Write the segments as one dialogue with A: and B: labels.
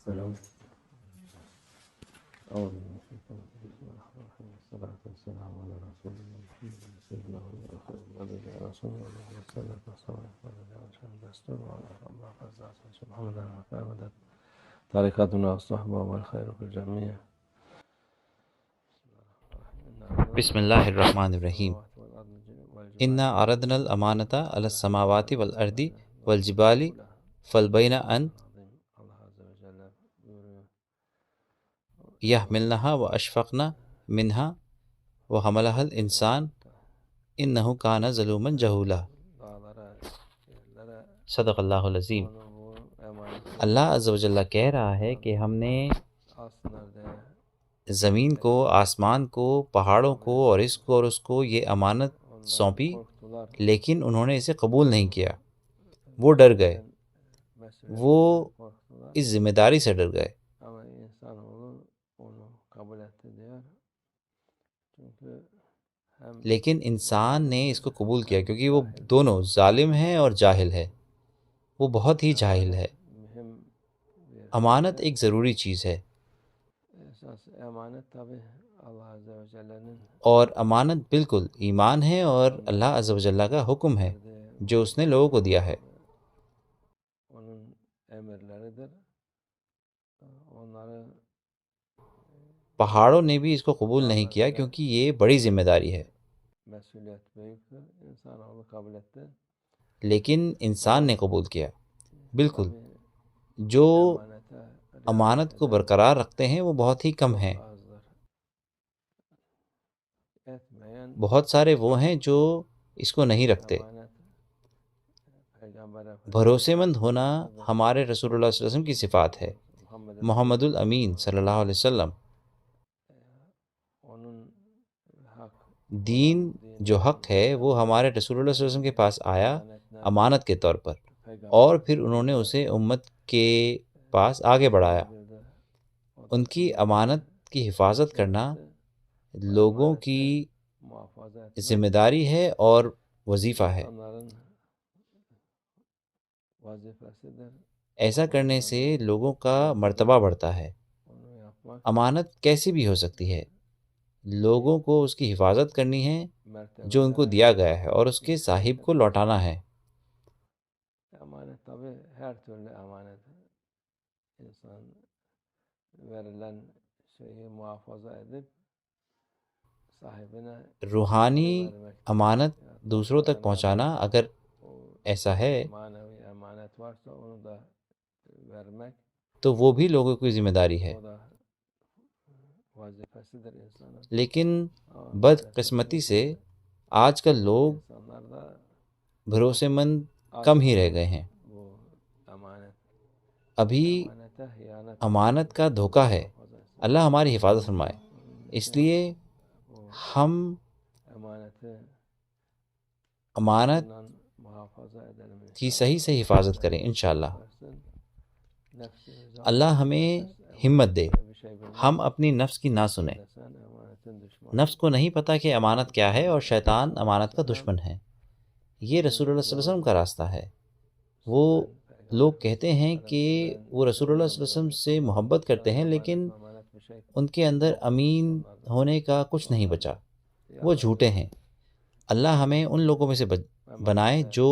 A: السلام. أعوذ بالله من الشيطان الرجيم. والصلاة والسلام على رسول الله محمد سيدنا محمد رسول الله والصلاة والسلام على دستور وعلى الله فزاز سبحان الله وتعالى طريقتنا الصحبة والخير في الجميع.
B: بسم اللہ الرحمن الرحیم. انا عرضنا الامانۃ علی السماوات والارض والجبال فابین ان یحملنها واشفقن منها وحملها الانسان انہ کان ظلوما جہولا. صدق اللہ العظیم. اللہ عز و جل کہہ رہا ہے کہ ہم نے زمین کو، آسمان کو، پہاڑوں کو اور اس کو یہ امانت سونپی، لیکن انہوں نے اسے قبول نہیں کیا. وہ ڈر گئے، وہ اس ذمہ داری سے ڈر گئے. لیکن انسان نے اس کو قبول کیا کیونکہ وہ دونوں ظالم ہے اور جاہل ہے. وہ بہت ہی جاہل ہے. امانت ایک ضروری چیز ہے، اور امانت بالکل ایمان ہے اور اللہ عز و جل کا حکم ہے جو اس نے لوگوں کو دیا ہے. پہاڑوں نے بھی اس کو قبول نہیں کیا کیونکہ یہ بڑی ذمہ داری ہے، لیکن انسان نے قبول کیا. بالکل جو امانت کو برقرار رکھتے ہیں وہ بہت ہی کم ہیں. بہت سارے وہ ہیں جو اس کو نہیں رکھتے. بھروسے مند ہونا ہمارے رسول اللہ صلی اللہ علیہ وسلم کی صفات ہے. محمد الامین صلی اللہ علیہ وسلم. دین جو حق ہے وہ ہمارے رسول اللہ صلی اللہ علیہ وسلم کے پاس آیا امانت کے طور پر، اور پھر انہوں نے اسے امت کے پاس آگے بڑھایا. ان کی امانت کی حفاظت کرنا لوگوں کی ذمہ داری ہے اور وظیفہ ہے. ایسا کرنے سے لوگوں کا مرتبہ بڑھتا ہے. امانت کیسی بھی ہو سکتی ہے، لوگوں کو اس کی حفاظت کرنی ہے جو ان کو دیا گیا ہے، اور اس کے صاحب کو لوٹانا ہے. روحانی امانت دوسروں تک پہنچانا اگر ایسا ہے تو وہ بھی لوگوں کی ذمہ داری ہے. لیکن بدقسمتی سے آج کل لوگ بھروسے مند کم ہی رہ گئے ہیں. ابھی امانت کا دھوکہ ہے. اللہ ہماری حفاظت فرمائے. اس لیے ہم امانت کی صحیح سے حفاظت کریں انشاءاللہ. اللہ ہمیں ہمت دے، ہم اپنی نفس کی نہ سنیں. نفس کو نہیں پتہ کہ امانت کیا ہے، اور شیطان امانت کا دشمن ہے. یہ رسول اللہ صلی اللہ علیہ وسلم کا راستہ ہے. وہ لوگ کہتے ہیں کہ وہ رسول اللہ صلی اللہ علیہ وسلم سے محبت کرتے ہیں، لیکن ان کے اندر امین ہونے کا کچھ نہیں بچا. وہ جھوٹے ہیں. اللہ ہمیں ان لوگوں میں سے بنائے جو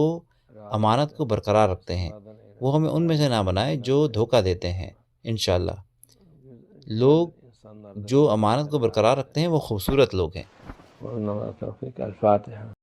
B: امانت کو برقرار رکھتے ہیں. وہ ہمیں ان میں سے نہ بنائے جو دھوکہ دیتے ہیں انشاءاللہ. لوگ جو امانت کو برقرار رکھتے ہیں وہ خوبصورت لوگ ہیں.
A: الفاتحة.